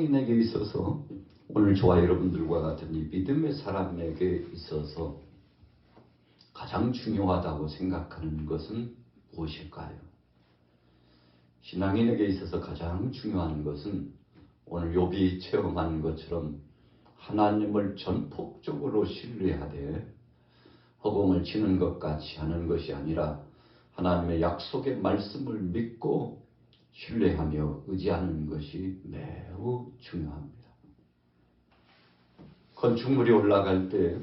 신앙인에게 있어서 오늘 저와 여러분들과 같은 이 믿음의 사람에게 있어서 가장 중요하다고 생각하는 것은 무엇일까요? 신앙인에게 있어서 가장 중요한 것은 오늘 욥이 체험한 것처럼 하나님을 전폭적으로 신뢰하되 허공을 치는 것 같이 하는 것이 아니라 하나님의 약속의 말씀을 믿고 신뢰하며 의지하는 것이 매우 중요합니다. 건축물이 올라갈 때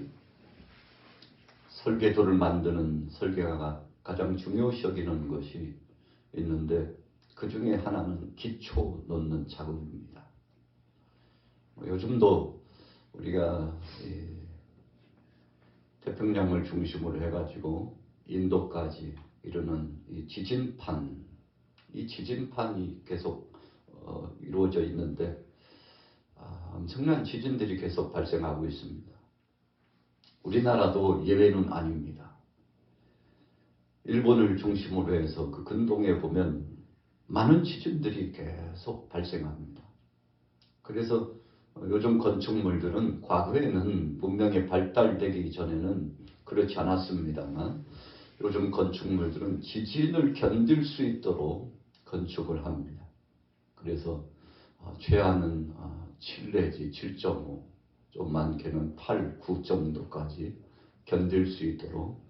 설계도를 만드는 설계가가 가장 중요시 여기는 것이 있는데 그 중에 하나는 기초 놓는 작업입니다. 요즘도 우리가 태평양을 중심으로 해가지고 인도까지 이르는 이 지진판이 계속 이루어져 있는데 엄청난 지진들이 계속 발생하고 있습니다. 우리나라도 예외는 아닙니다. 일본을 중심으로 해서 그 근동에 보면 많은 지진들이 계속 발생합니다. 그래서 요즘 건축물들은 과거에는 문명이 발달되기 전에는 그렇지 않았습니다만 요즘 건축물들은 지진을 견딜 수 있도록 건축을 합니다. 그래서 최하는 7 내지 7.5, 좀 많게는 8, 9 정도까지 견딜 수 있도록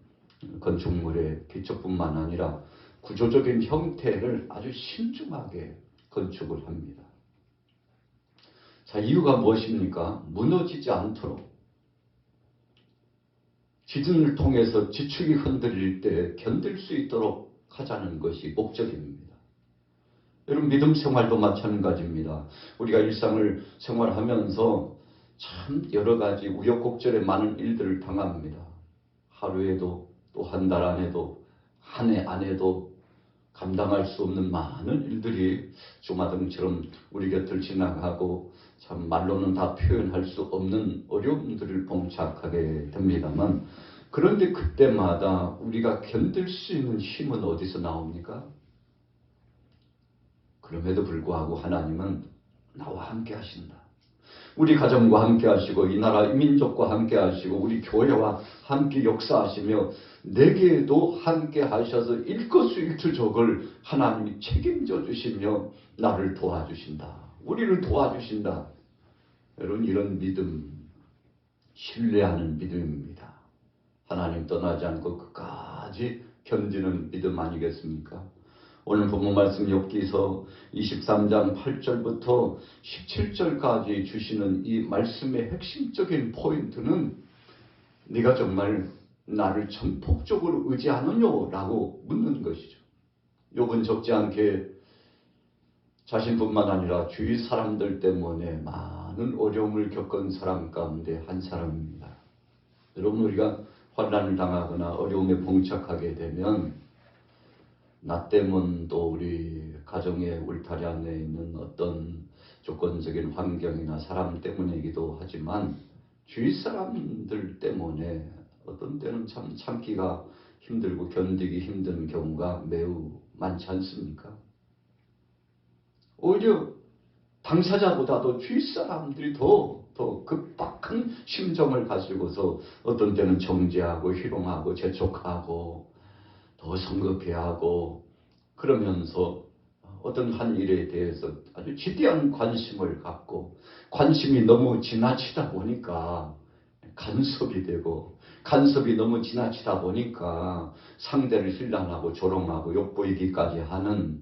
건축물의 기초뿐만 아니라 구조적인 형태를 아주 신중하게 건축을 합니다. 자, 이유가 무엇입니까? 무너지지 않도록 지진을 통해서 지축이 흔들릴 때 견딜 수 있도록 하자는 것이 목적입니다. 여러분, 믿음 생활도 마찬가지입니다. 우리가 일상을 생활하면서 참 여러 가지 우여곡절에 많은 일들을 당합니다. 하루에도 또 한 달 안에도 한 해 안에도 감당할 수 없는 많은 일들이 주마등처럼 우리 곁을 지나가고 참 말로는 다 표현할 수 없는 어려움들을 봉착하게 됩니다만 그런데 그때마다 우리가 견딜 수 있는 힘은 어디서 나옵니까? 그럼에도 불구하고 하나님은 나와 함께 하신다. 우리 가정과 함께 하시고 이 나라 이 민족과 함께 하시고 우리 교회와 함께 역사하시며 내게도 함께 하셔서 일거수일투족을 하나님이 책임져 주시며 나를 도와주신다. 우리를 도와주신다. 여러분, 이런 믿음, 신뢰하는 믿음입니다. 하나님 떠나지 않고 끝까지 견디는 믿음 아니겠습니까? 오늘 본문 말씀 욥기서 23장 8절부터 17절까지 주시는 이 말씀의 핵심적인 포인트는 네가 정말 나를 전폭적으로 의지하느냐고 라고 묻는 것이죠. 욥은 적지 않게 자신뿐만 아니라 주위 사람들 때문에 많은 어려움을 겪은 사람 가운데 한 사람입니다. 여러분, 우리가 환난을 당하거나 어려움에 봉착하게 되면 나 때문 또 우리 가정의 울타리 안에 있는 어떤 조건적인 환경이나 사람 때문이기도 하지만 주위 사람들 때문에 어떤 때는 참 참기가 힘들고 견디기 힘든 경우가 매우 많지 않습니까? 오히려 당사자보다도 주위 사람들이 더 급박한 심정을 가지고서 어떤 때는 정죄하고 희롱하고 재촉하고 더 성급해하고 그러면서 어떤 한 일에 대해서 아주 지대한 관심을 갖고 관심이 너무 지나치다 보니까 간섭이 되고 간섭이 너무 지나치다 보니까 상대를 힐난하고 조롱하고 욕보이기까지 하는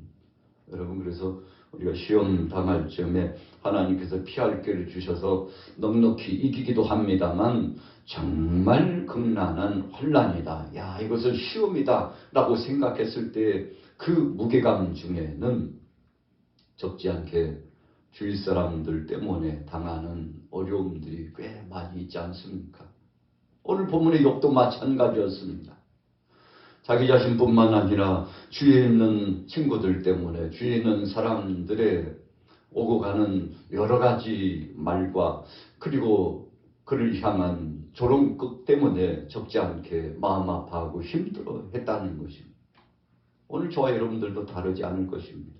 여러분, 그래서 우리가 시험 당할 즈음에 하나님께서 피할 길을 주셔서 넉넉히 이기기도 합니다만 정말 극난한 환난이다. 야, 이것은 시험이다 라고 생각했을 때 그 무게감 중에는 적지 않게 주위 사람들 때문에 당하는 어려움들이 꽤 많이 있지 않습니까? 오늘 본문의 욥도 마찬가지였습니다. 자기 자신뿐만 아니라 주위에 있는 친구들 때문에 주위에 있는 사람들의 오고 가는 여러 가지 말과 그리고 그를 향한 조롱끝 때문에 적지 않게 마음 아파하고 힘들어 했다는 것입니다. 오늘 저와 여러분들도 다르지 않을 것입니다.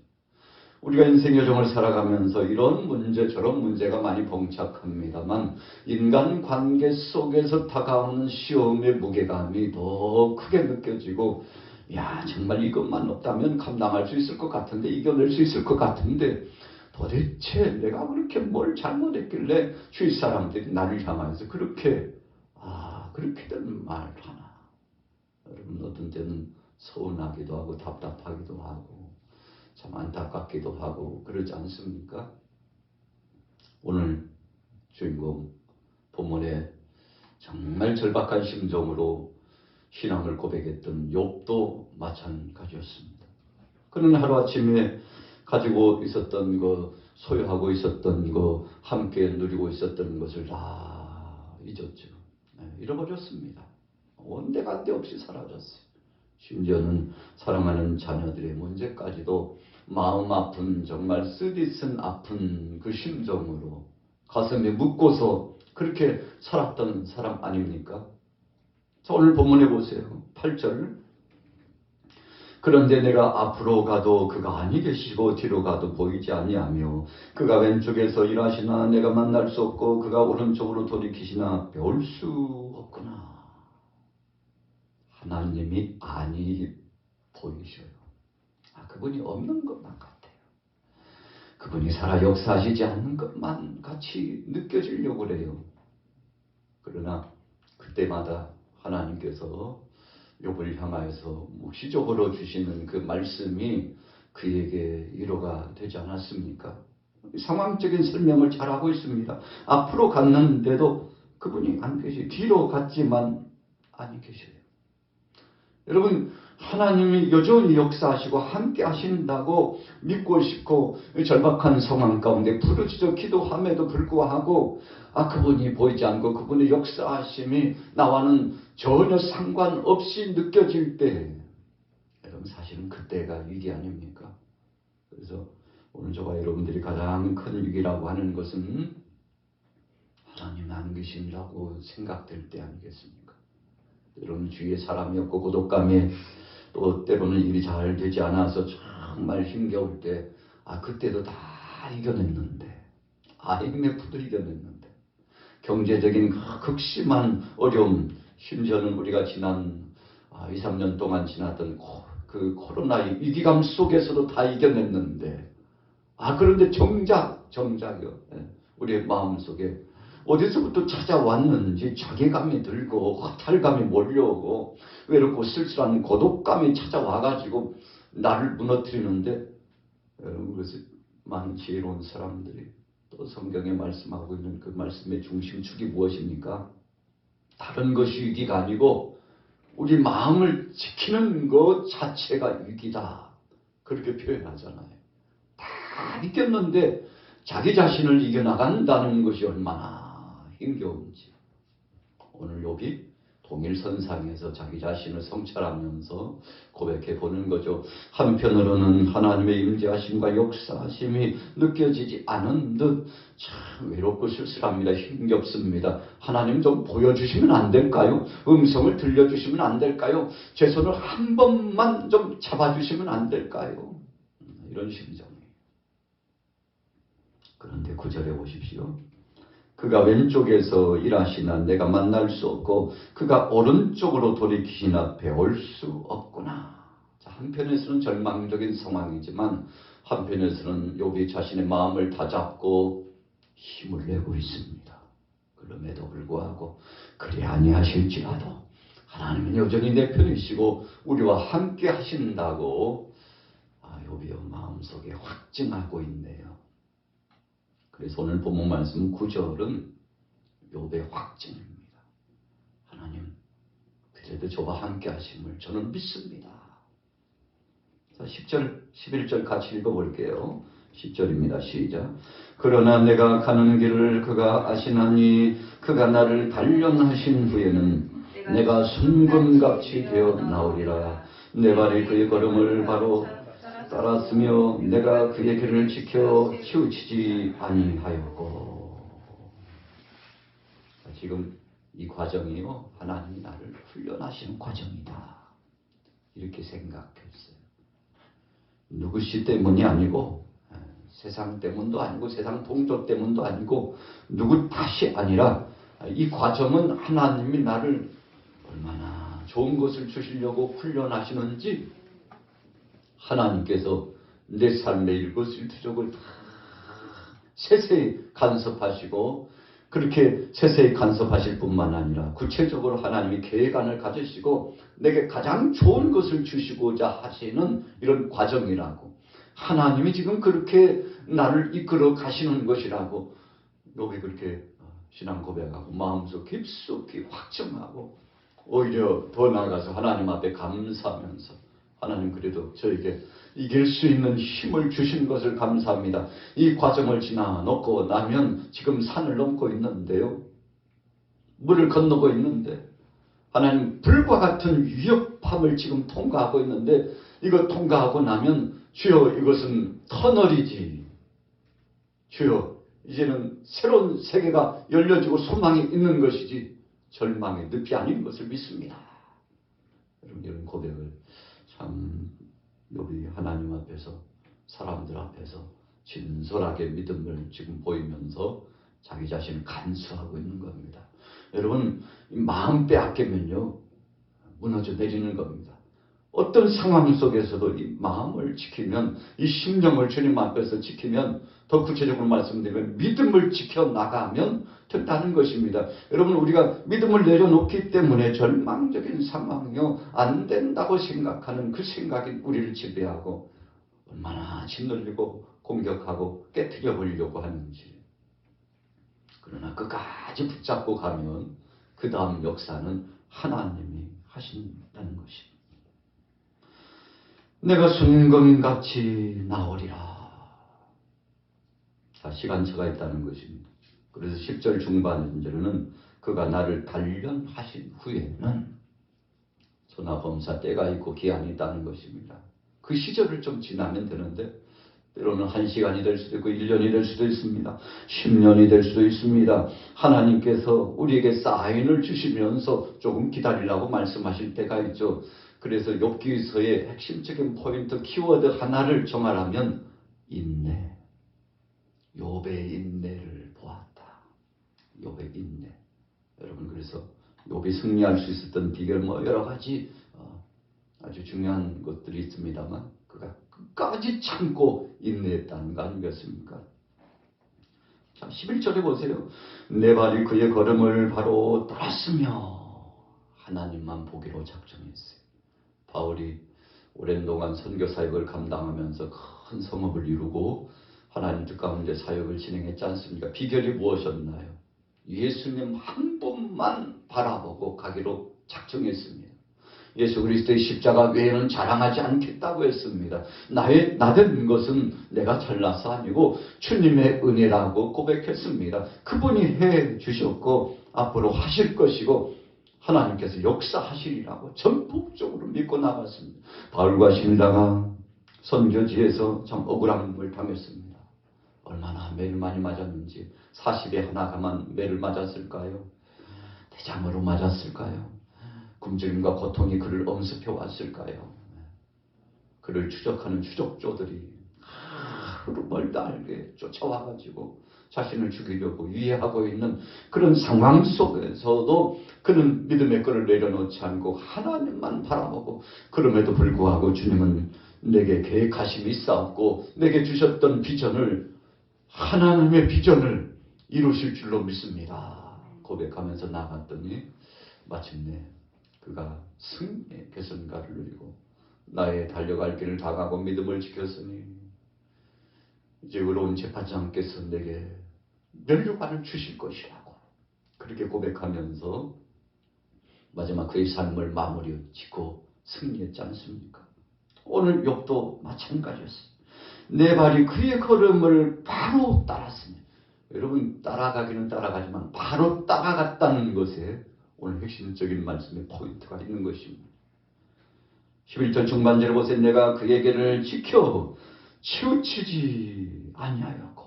우리가 인생 여정을 살아가면서 이런 문제 저런 문제가 많이 봉착합니다만 인간 관계 속에서 다가오는 시험의 무게감이 더 크게 느껴지고 야 정말 이것만 없다면 감당할 수 있을 것 같은데 이겨낼 수 있을 것 같은데 도대체 내가 그렇게 뭘 잘못했길래 주위 사람들이 나를 향해서 그렇게들 말하나. 여러분 어떤 때는 서운하기도 하고 답답하기도 하고 참 안타깝기도 하고 그러지 않습니까? 오늘 주인공 본문에 정말 절박한 심정으로 신앙을 고백했던 욥도 마찬가지였습니다. 그는 하루아침에 가지고 있었던 거, 소유하고 있었던 거, 함께 누리고 있었던 것을 다 잊었죠. 잃어버렸습니다. 온데간데 없이 사라졌어요. 심지어는 사랑하는 자녀들의 문제까지도 마음 아픈 정말 쓰디쓴 아픈 그 심정으로 가슴에 묻고서 그렇게 살았던 사람 아닙니까? 자, 오늘 본문에 보세요. 8절. 그런데 내가 앞으로 가도 그가 아니 계시고 뒤로 가도 보이지 아니하며 그가 왼쪽에서 일하시나 내가 만날 수 없고 그가 오른쪽으로 돌이키시나 배울 수 없구나. 하나님이 아니 보이셔요. 그분이 없는 것만 같아요. 그분이 살아 역사하시지 않는 것만 같이 느껴지려고 그래요. 그러나 그때마다 하나님께서 욥을 향하여서 묵시적으로 주시는 그 말씀이 그에게 위로가 되지 않았습니까? 상황적인 설명을 잘하고 있습니다. 앞으로 갔는데도 그분이 안 계시, 뒤로 갔지만 아니 계셔요. 여러분 하나님이 여전히 역사하시고 함께 하신다고 믿고 싶고 절박한 상황 가운데 부르짖어 기도함에도 불구하고 그분이 보이지 않고 그분의 역사하심이 나와는 전혀 상관없이 느껴질 때 여러분 사실은 그때가 위기 아닙니까? 그래서 오늘 저와 여러분들이 가장 큰 위기라고 하는 것은 하나님 안 계신다고 생각될 때 아니겠습니까? 여러분 주위에 사람이 없고 고독감에 또 때로는 일이 잘 되지 않아서 정말 힘겨울 때 그때도 다 이겨냈는데 IMF도 이겨냈는데 경제적인 극심한 어려움 심지어는 우리가 지난 2, 3년 동안 지났던 그 코로나의 위기감 속에서도 다 이겨냈는데 그런데 정작요 우리의 마음속에 어디서부터 찾아왔는지 자괴감이 들고 허탈감이 몰려오고 외롭고 쓸쓸한 고독감이 찾아와가지고 나를 무너뜨리는데 여러분 그것이 많은 지혜로운 사람들이 또 성경에 말씀하고 있는 그 말씀의 중심축이 무엇입니까? 다른 것이 위기가 아니고 우리 마음을 지키는 것 자체가 위기다. 그렇게 표현하잖아요. 다 이겼는데 자기 자신을 이겨나간다는 것이 얼마나 힘겨운지. 오늘 욥이 동일선상에서 자기 자신을 성찰하면서 고백해 보는 거죠. 한편으로는 하나님의 임재하심과 역사하심이 느껴지지 않은 듯 참 외롭고 쓸쓸합니다. 힘겹습니다. 하나님 좀 보여주시면 안 될까요? 음성을 들려주시면 안 될까요? 제 손을 한 번만 좀 잡아주시면 안 될까요? 이런 심정이에요. 그런데 9절에 보십시오. 그가 왼쪽에서 일하시나 내가 만날 수 없고 그가 오른쪽으로 돌이키시나 배울 수 없구나. 자, 한편에서는 절망적인 상황이지만 한편에서는 욥이 자신의 마음을 다잡고 힘을 내고 있습니다. 그럼에도 불구하고 그리 아니하실지라도 하나님은 여전히 내 편이시고 우리와 함께 하신다고 욥이 마음속에 확증하고 있네요. 그래서 오늘 본문 말씀 9절은 욥의 확증입니다. 하나님 그래도 저와 함께 하심을 저는 믿습니다. 자, 10절, 11절 같이 읽어볼게요. 10절입니다. 시작. 그러나 내가 가는 길을 그가 아시나니 그가 나를 단련하신 후에는 내가 순금같이 되어 나오리라. 내 발이 그의 걸음을 바로 따랐으며 내가 그의 길을 지켜 치우치지 아니하였고. 지금 이 과정이요 하나님이 나를 훈련하시는 과정이다 이렇게 생각했어요. 누구시 때문이 아니고 세상 때문도 아니고 세상 동조 때문도 아니고 누구 탓이 아니라 이 과정은 하나님이 나를 얼마나 좋은 것을 주시려고 훈련하시는지 하나님께서 내 삶의 일거수일투족을 다 세세히 간섭하시고 그렇게 세세히 간섭하실 뿐만 아니라 구체적으로 하나님이 계획안을 가지시고 내게 가장 좋은 것을 주시고자 하시는 이런 과정이라고 하나님이 지금 그렇게 나를 이끌어 가시는 것이라고 욥이 그렇게 신앙 고백하고 마음속 깊숙이 확정하고 오히려 더 나아가서 하나님 앞에 감사하면서 하나님 그래도 저에게 이길 수 있는 힘을 주신 것을 감사합니다. 이 과정을 지나 놓고 나면 지금 산을 넘고 있는데요. 물을 건너고 있는데 하나님 불과 같은 위협함을 지금 통과하고 있는데 이거 통과하고 나면 주여 이것은 터널이지. 주여 이제는 새로운 세계가 열려지고 소망이 있는 것이지 절망의 늪이 아닌 것을 믿습니다. 여러분 이런 고백을 참 욥이 하나님 앞에서 사람들 앞에서 진솔하게 믿음을 지금 보이면서 자기 자신을 간수하고 있는 겁니다. 여러분 마음 빼앗기면요 무너져 내리는 겁니다. 어떤 상황 속에서도 이 마음을 지키면 이 심령을 주님 앞에서 지키면 더 구체적으로 말씀드리면 믿음을 지켜나가면 된다는 것입니다. 여러분 우리가 믿음을 내려놓기 때문에 절망적인 상황이요 안 된다고 생각하는 그 생각이 우리를 지배하고 얼마나 짓눌리고 공격하고 깨트려 버리려고 하는지. 그러나 끝까지 붙잡고 가면 그 다음 역사는 하나님이 하신다는 것입니다. 내가 순금같이 나오리라. 자, 시간차가 있다는 것입니다. 그래서 10절 중반절에는 그가 나를 단련하신 후에는 소나 범사 때가 있고 기한이 있다는 것입니다. 그 시절을 좀 지나면 되는데 때로는 1시간이 될 수도 있고 1년이 될 수도 있습니다. 10년이 될 수도 있습니다. 하나님께서 우리에게 사인을 주시면서 조금 기다리라고 말씀하실 때가 있죠. 그래서 욥기서의 핵심적인 포인트 키워드 하나를 정하라면 인내. 욥의 인내를 보았다. 욥의 인내. 여러분 그래서 욥이 승리할 수 있었던 비결 여러 가지 아주 중요한 것들이 있습니다만 그가 끝까지 참고 인내했다는 거 아니겠습니까? 자, 11절에 보세요. 내 발이 그의 걸음을 바로 따랐으며 하나님만 보기로 작정했어요. 바울이 오랜 동안 선교 사역을 감당하면서 큰 성업을 이루고 하나님 뜻 가운데 사역을 진행했지 않습니까? 비결이 무엇이었나요? 예수님 한 분만 바라보고 가기로 작정했습니다. 예수 그리스도의 십자가 외에는 자랑하지 않겠다고 했습니다. 나된 것은 내가 잘나서 아니고 주님의 은혜라고 고백했습니다. 그분이 해 주셨고 앞으로 하실 것이고 하나님께서 역사하시리라고 전폭적으로 믿고 나갔습니다. 바울과 실라가 선교지에서 참 억울함을 당했습니다. 얼마나 매를 많이 맞았는지 40에 하나가만 매를 맞았을까요? 대장으로 맞았을까요? 굶주림과 고통이 그를 엄습해 왔을까요? 그를 추적하는 추적조들이 하루 멀다 알게 쫓아와가지고 자신을 죽이려고 위해하고 있는 그런 상황 속에서도 그는 믿음의 끈을 내려놓지 않고 하나님만 바라보고 그럼에도 불구하고 주님은 내게 계획하심이 있었고 내게 주셨던 비전을 하나님의 비전을 이루실 줄로 믿습니다. 고백하면서 나갔더니 마침내 그가 승리의 개선가를 누리고 나의 달려갈 길을 다가고 믿음을 지켰으니 이제 의로운 재판장께서 내게 면류관을 주실 것이라고 그렇게 고백하면서 마지막 그의 삶을 마무리 짓고 승리했지 않습니까? 오늘 욥도 마찬가지였어요. 내 발이 그의 걸음을 바로 따랐습니다. 여러분 따라가기는 따라가지만 바로 따라갔다는 것에 오늘 핵심적인 말씀의 포인트가 있는 것입니다. 11절 중반절을 보세요. 내가 그에게를 지켜 치우치지 아니하였고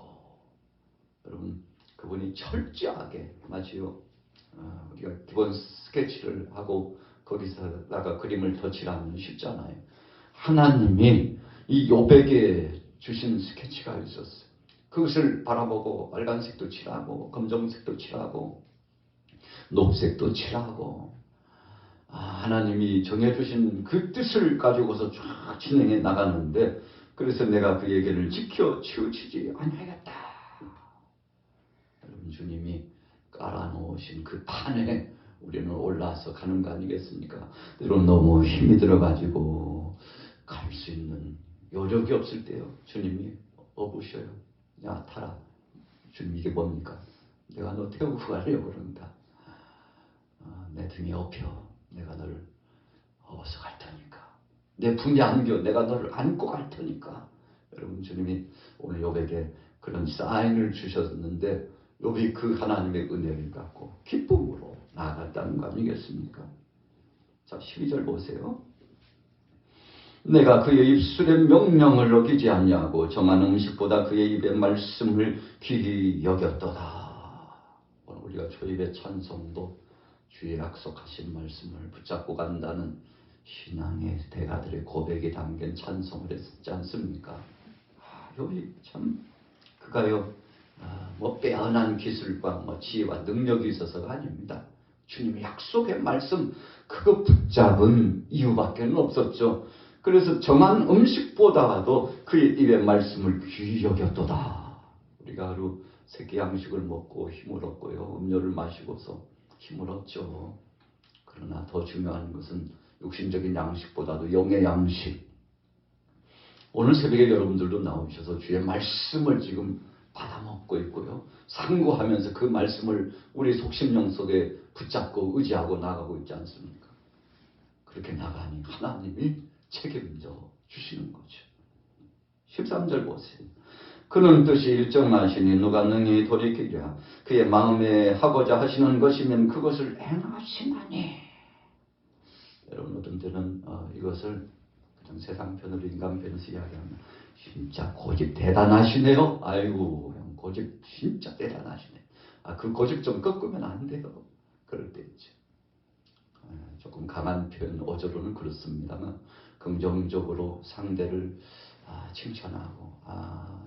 여러분 그분이 철저하게 마치요 우리가 기본 스케치를 하고 거기서다가 그림을 덧칠하면 쉽잖아요. 하나님이 이 욥에게 주신 스케치가 있었어요. 그것을 바라보고 빨간색도 칠하고 검정색도 칠하고 녹색도 칠하고 하나님이 정해주신 그 뜻을 가지고서 쫙 진행해 나가는데 그래서 내가 그 얘기를 지켜 치우치지 아니하겠다. 여러분 주님이 깔아놓으신 그 판에 우리는 올라서 가는 거 아니겠습니까? 때론 너무 힘이 들어가지고 갈 수 있는 여력이 없을 때요. 주님이 업으셔요. 야 타라. 주님 이게 뭡니까? 내가 너 태우고 가려고 그런다. 내 등에 업혀. 내가 너를 업어서 갈 테니까. 내 품에 안겨. 내가 너를 안고 갈 테니까. 여러분 주님이 오늘 욥에게 그런 사인을 주셨는데 욥이 그 하나님의 은혜를 갖고 기쁨으로 나아갔다는 거 아니겠습니까? 자 12절 보세요. 내가 그의 입술의 명령을 어기지 않냐고 정한 음식보다 그의 입의 말씀을 귀히 여겼도다. 오늘 우리가 초입의 찬송도 주의 약속하신 말씀을 붙잡고 간다는 신앙의 대가들의 고백이 담긴 찬송을 했지 않습니까? 여기 참 그가요 뭐 빼어난 기술과 뭐 지혜와 능력이 있어서가 아닙니다. 주님의 약속의 말씀 그거 붙잡은 이유밖에 없었죠. 그래서 정한 음식보다도 그의 입의 말씀을 귀히 여겼도다. 우리가 하루 새끼 양식을 먹고 힘을 얻고요. 음료를 마시고서 힘을 얻죠. 그러나 더 중요한 것은 육신적인 양식보다도 영의 양식. 오늘 새벽에 여러분들도 나오셔서 주의 말씀을 지금 받아먹고 있고요. 상고하면서 그 말씀을 우리 속심령 속에 붙잡고 의지하고 나가고 있지 않습니까? 그렇게 나가니 하나님이 책임져 주시는 거죠. 13절 보세요. 그는 뜻이 일정하시니 누가 능히 돌이키랴. 그의 마음에 하고자 하시는 것이면 그것을 행하시나니. 여러분 어떤 때는 이것을 그냥 세상 편으로 인간 편에서 이야기하면 진짜 고집 대단하시네요. 아이고 고집 진짜 대단하시네. 그 고집 좀 꺾으면 안 돼요. 그럴 때 있죠. 조금 강한 표현 어조로는 그렇습니다만 긍정적으로 상대를 칭찬하고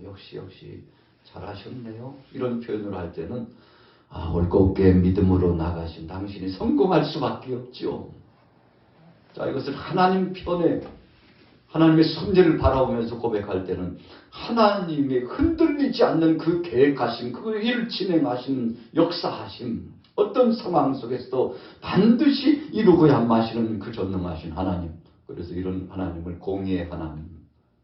역시 잘하셨네요. 이런 표현을 할 때는 올곧게 믿음으로 나가신 당신이 성공할 수밖에 없죠. 자 이것을 하나님 편에 하나님의 섭리를 바라보면서 고백할 때는 하나님의 흔들리지 않는 그 계획하심, 그 일을 진행하신 역사하심, 어떤 상황 속에서도 반드시 이루고야 마시는 그 전능하신 하나님. 그래서 이런 하나님을 공의의 하나님,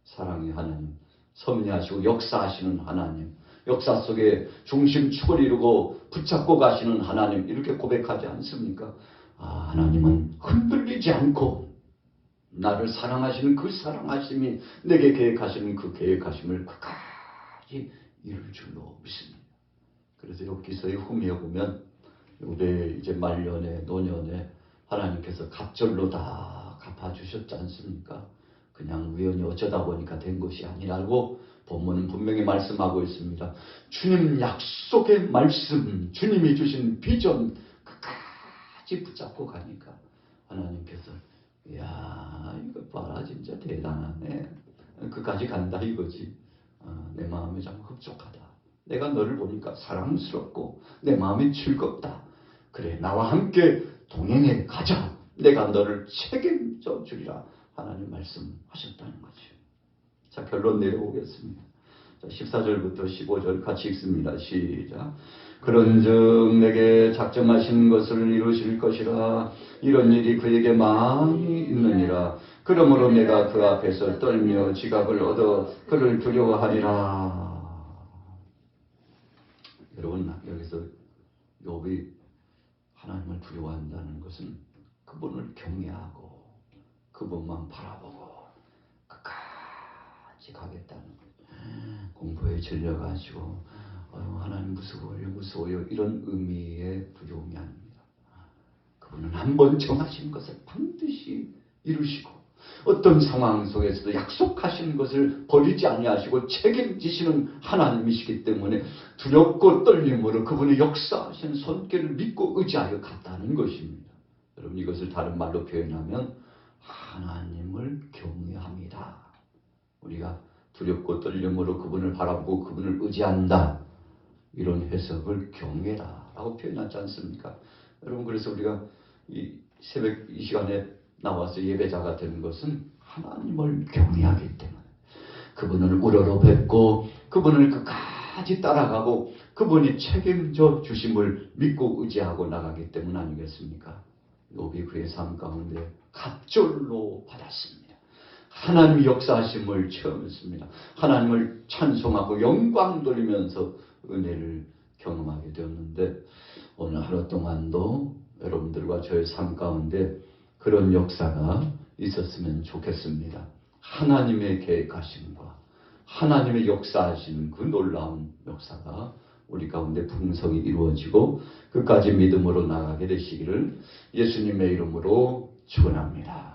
사랑의 하나님, 섭리하시고 역사하시는 하나님, 역사 속에 중심축을 이루고 붙잡고 가시는 하나님 이렇게 고백하지 않습니까? 하나님은 흔들리지 않고 나를 사랑하시는 그 사랑하심이 내게 계획하시는 그 계획하심을 끝까지 이룰 줄로 믿습니다. 그래서 욥기서의 후미에 보면 우리 이제 말년에 노년에 하나님께서 갑절로 다 갚아주셨지 않습니까? 그냥 우연히 어쩌다 보니까 된 것이 아니라고 본문은 분명히 말씀하고 있습니다. 주님 약속의 말씀, 주님이 주신 비전 끝까지 붙잡고 가니까 하나님께서 이야 이거 봐라 진짜 대단하네. 끝까지 간다 이거지. 내 마음이 참 흡족하다. 내가 너를 보니까 사랑스럽고 내 마음이 즐겁다. 그래 나와 함께 동행해 가자. 내가 너를 책임져 주리라. 하나님 말씀하셨다는 거죠. 자 결론 내려오겠습니다. 자, 14절부터 15절 같이 읽습니다. 시작. 그런즉 내게 작정하신 것을 이루실 것이라. 이런 일이 그에게 많이 있느니라. 그러므로 내가 그 앞에서 떨며 지갑을 얻어 그를 두려워하리라. 여러분 여기서 욥이 하나님을 두려워한다는 것은 그분을 경외하고 그분만 바라보고 끝까지 가겠다는 거예요. 공포에 질려가지고 하나님 무서워요 이런 의미의 두려움이 아닙니다. 그분은 한번 정하신 것을 반드시 이루시고 어떤 상황 속에서도 약속하신 것을 버리지 아니하시고 책임지시는 하나님이시기 때문에 두렵고 떨림으로 그분의 역사하신 손길을 믿고 의지하여 갔다는 것입니다. 여러분 이것을 다른 말로 표현하면 하나님을 경외합니다. 우리가 두렵고 떨림으로 그분을 바라보고 그분을 의지한다. 이런 해석을 경외라라고 표현하지 않습니까? 여러분, 그래서 우리가 이 새벽 이 시간에 나와서 예배자가 되는 것은 하나님을 경외하기 때문에, 그분을 우러러뵙고 그분을 끝까지 따라가고 그분이 책임져 주심을 믿고 의지하고 나가기 때문 아니겠습니까? 욥이 그의 삶 가운데 갑절로 받았습니다. 하나님의 역사하심을 체험했습니다. 하나님을 찬송하고 영광 돌리면서 은혜를 경험하게 되었는데, 오늘 하루 동안도 여러분들과 저의 삶 가운데 그런 역사가 있었으면 좋겠습니다. 하나님의 계획하심과 하나님의 역사하시는 그 놀라운 역사가 우리 가운데 풍성히 이루어지고 끝까지 믿음으로 나가게 되시기를 예수님의 이름으로 축원합니다.